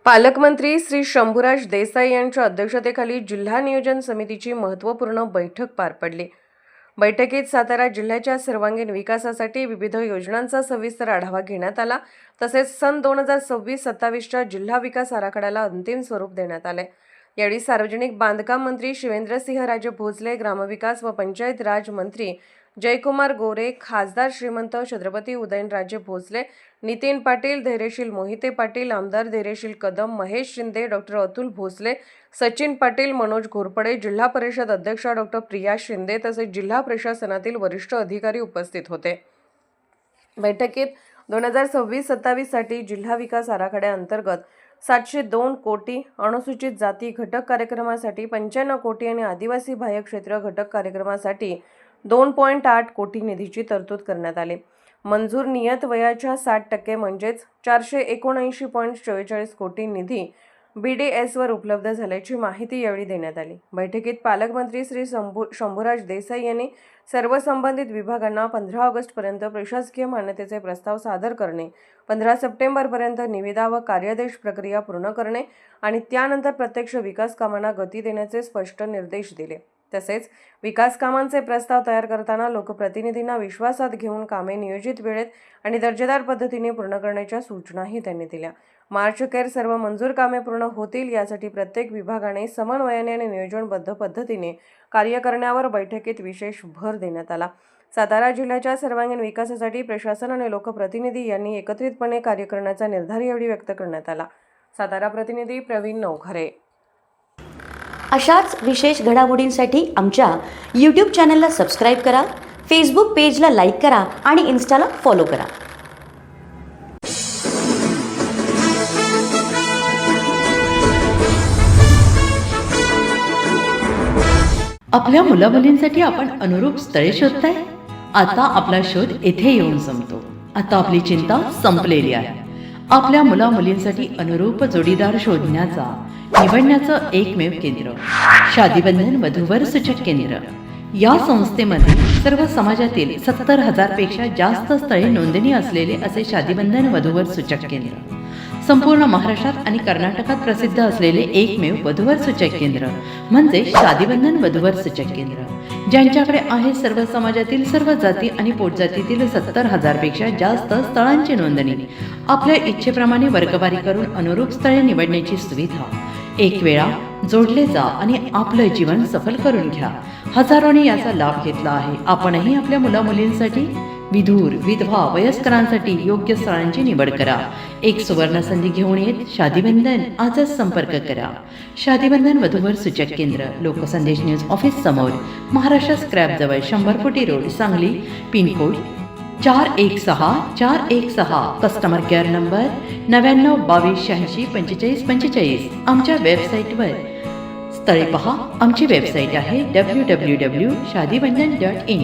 पालकमंत्री श्री शंभूराज देसाई यांच्या अध्यक्षतेखाली जिल्हा नियोजन समितीची महत्त्वपूर्ण बैठक पार पडली। बैठकीत सातारा जिल्ह्याच्या सर्वांगीण विकासासाठी विविध योजनांचा सविस्तर आढावा घेण्यात आला। तसेच सन 2026-27च्या जिल्हा विकास आराखड्याला अंतिम स्वरूप देण्यात आले। यावेळी सार्वजनिक बांधकाम मंत्री शिवेंद्रसिंहराजे भोसले, ग्रामविकास व पंचायत राज मंत्री जयकुमार गोरे, खासदार श्रीमंत छत्रपती उदयनराजे भोसले, नितीन पाटील, धैर्यशील मोहिते पाटील, आमदार धैर्यशील कदम, महेश शिंदे, डॉक्टर अतुल भोसले, सचिन पाटील, मनोज घोरपडे, जिल्हा परिषद अध्यक्षा डॉक्टर प्रिया शिंदे तसेच जिल्हा प्रशासनातील वरिष्ठ अधिकारी उपस्थित होते। बैठकीत 2026-27 साठी जिल्हा विकास आराखड्याअंतर्गत 702 कोटी, अनुसूचित जाती घटक कार्यक्रमासाठी 95 कोटी आणि आदिवासी बाह्य क्षेत्र घटक कार्यक्रमासाठी 2.8 कोटी निधीची तरतूद करण्यात आली। मंजूर नियत वयाच्या 60% म्हणजेच 479.44 कोटी निधी BDSवर उपलब्ध झाल्याची माहिती यावेळी देण्यात आली। बैठकीत पालकमंत्री श्री शंभूराज देसाई यांनी सर्व संबंधित विभागांना 15 ऑगस्टपर्यंत प्रशासकीय मान्यतेचे प्रस्ताव सादर करणे, 15 सप्टेंबरपर्यंत निविदा व कार्यादेश प्रक्रिया पूर्ण करणे आणि त्यानंतर प्रत्यक्ष विकास कामांना गती देण्याचे स्पष्ट निर्देश दिले। तसेच विकास कामांचे प्रस्ताव तयार करताना लोकप्रतिनिधींना विश्वासात घेऊन कामे नियोजित वेळेत आणि दर्जेदार पद्धतीने पूर्ण करण्याच्या सूचनाही त्यांनी दिल्या। मार्चअखेर सर्व मंजूर कामे पूर्ण होतील यासाठी प्रत्येक विभागाने समन्वयाने आणि नियोजनबद्ध पद्धतीने कार्य करण्यावर बैठकीत विशेष भर देण्यात आला। सातारा जिल्ह्याच्या सर्वांगीण विकासासाठी प्रशासन आणि लोकप्रतिनिधी यांनी एकत्रितपणे कार्य करण्याचा निर्धार यावेळी व्यक्त करण्यात आला। सातारा प्रतिनिधी प्रवीण नवघरे। अशाच विशेष घडामोडींसाठी आमच्या YouTube चॅनलला सबस्क्राईब करा, Facebook पेजला लाईक करा आणि इन्स्टाला फॉलो करा। आपल्या मुलामुलींसाठी आपण अनुरूप स्थळे शोधताय? आता आपला शोध येथे येऊन संपतो। आता आपली चिंता संपलेली आहे। आपल्या मुलामुलींसाठी अनुरूप जोडीदार निवडण्याचं एकमेव केंद्र शादीबंधन वधूवर सूचक केंद्र। या संस्थेमध्ये सर्व समाजातील 70,000 पेक्षा जास्त स्थळे नोंदणी असलेले असे शादीबंधन वधूवर सूचक केंद्र, संपूर्ण महाराष्ट्रात आणि कर्नाटकात प्रसिद्ध असलेले एकमेव वधूवर सूचक केंद्र म्हणजे शादीबंधन वधूवर सूचक केंद्र, ज्यांच्याकडे आहे सर्व समाजातील सर्व जाती आणि पोटजातीतील 70,000 पेक्षा जास्त स्थळांची नोंदणी। आपल्या इच्छेप्रमाणे वर्गवारी करून अनुरूप स्थळे निवडण्याची सुविधा। एक वेळा जोडले जा आणि आपलं जीवन सफल करून घ्या। हजारोंनी याचा लाभ घेतला आहे। आपणही आपल्या मुलामुलींसाठी, विधूर, विधवा, वयस्करांसाठी योग्य स्थळांची निवड करा। एक सुवर्ण संधी घेऊन येत शादीबंधन आजच संपर्क करा। शादीबंधन वधूवर सूचक केंद्र, लोकसंदेश न्यूज ऑफिस समोर, महाराष्ट्र स्क्रॅप जवळ, 100 फुटी road, Sangli, pincode 416416। Customer care number 9922864545। आमच्या वेबसाईटवर स्थळे पहा। आमची वेबसाईट आहे www.shadibandhan.in।